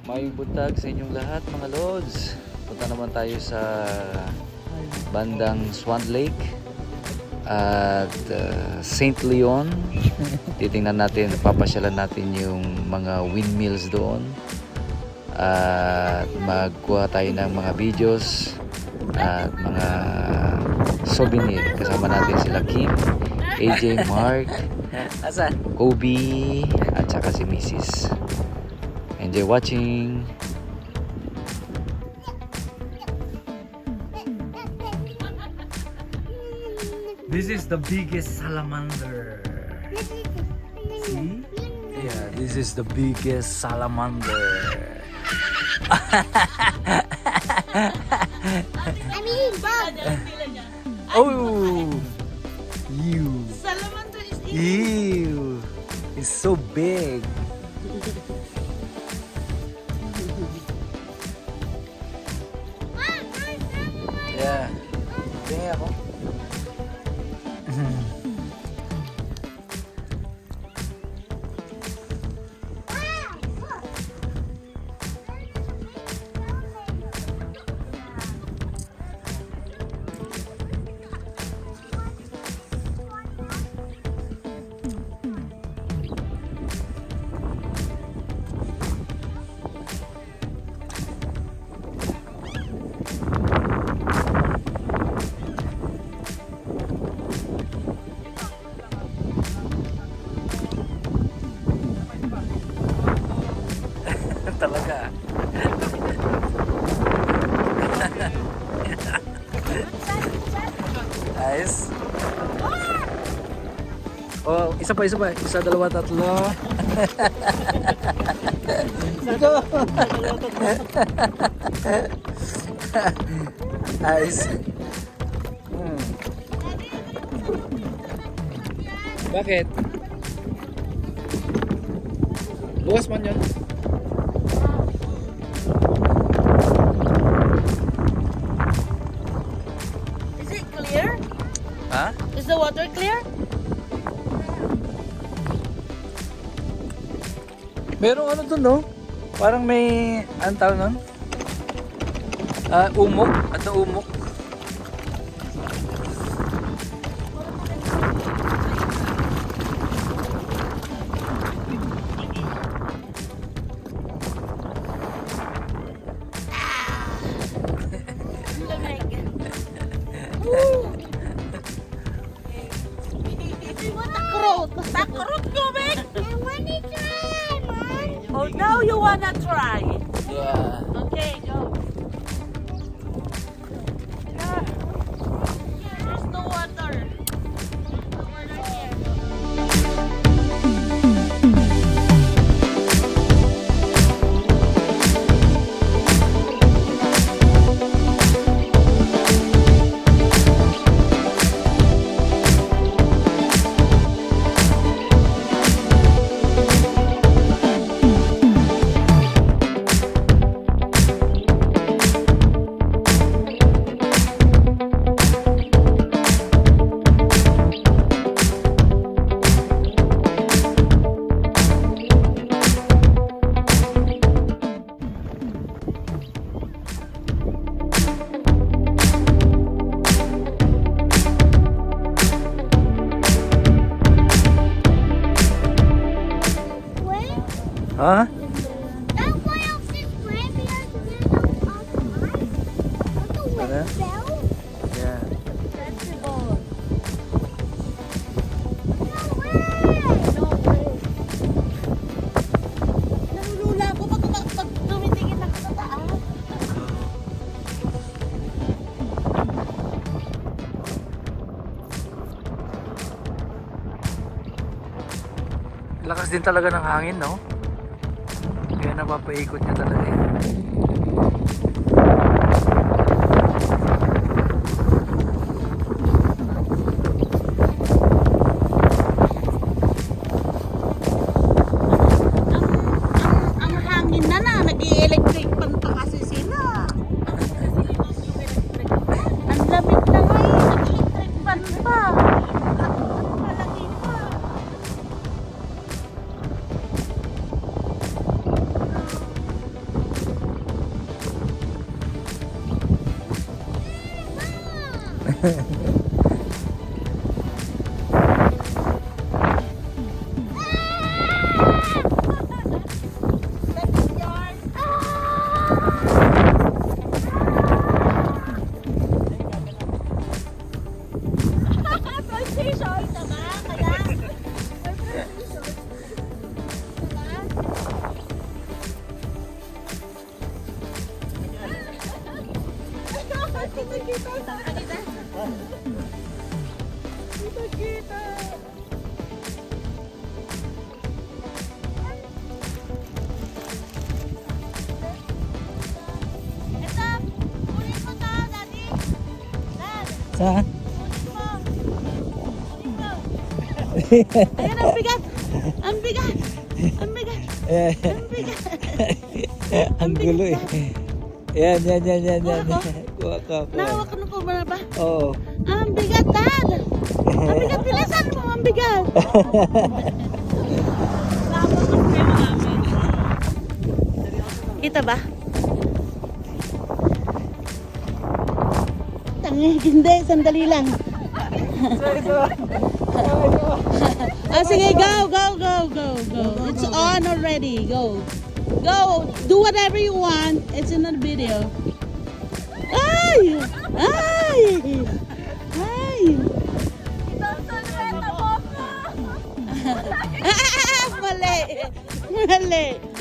May buntag sa inyong lahat mga lods. Punta naman tayo sa bandang Swan Lake at St. Leon. Titingnan natin, papasyalan natin yung mga windmills doon. At magkuha tayo ng mga videos at mga souvenir. Kasama natin sila Kim, AJ, Mark, Kobe, at saka si Mrs. Enjoy watching. This is the biggest salamander. See? Yeah, this is the biggest salamander. I mean, bug. Oh, you. Salamander is Ew, it's so big. Yeah. Tingin ako. Talaga. Nice. Oh, isa pa. Isa, dalawa, tatlo. Ito. Nice. Bakit? Bukas man yun. Is it clear? Ha? Is the water clear? Merong ano dun, no? Parang may, anong tawag nun? Umok. At na umok. Takrot coming! I wanna try, Mom. Oh, now you wanna try? Yeah. Okay, go. Yeah. There's no water. No water here. Ha? That boy else is graveyard Ano? Yeah. Vegetable. Nalulula ako pag tumitingin ako sa taas. Lakas din talaga ng hangin, no? Kaya napapaikot niya talaga eh. Ang hangin na nag-i-electric pan pa kasi sila. Ang lamig na nga nag-i-electric pan pa. Malaki pa. Saan? Ayan, ang bigat! Ang bigat! Ang bigat! Ang bigat! Ang gulo eh. Yan. Kuha ka. Nahawakan mo ba ba? Oo. Ang bigat, Dad! Ang bigat, bilisan mo! Ang bigat! Kita ba? Hindi, sandali lang. Sige, go. It's on already. Go. Do whatever you want. It's in the video. Ay! Mali.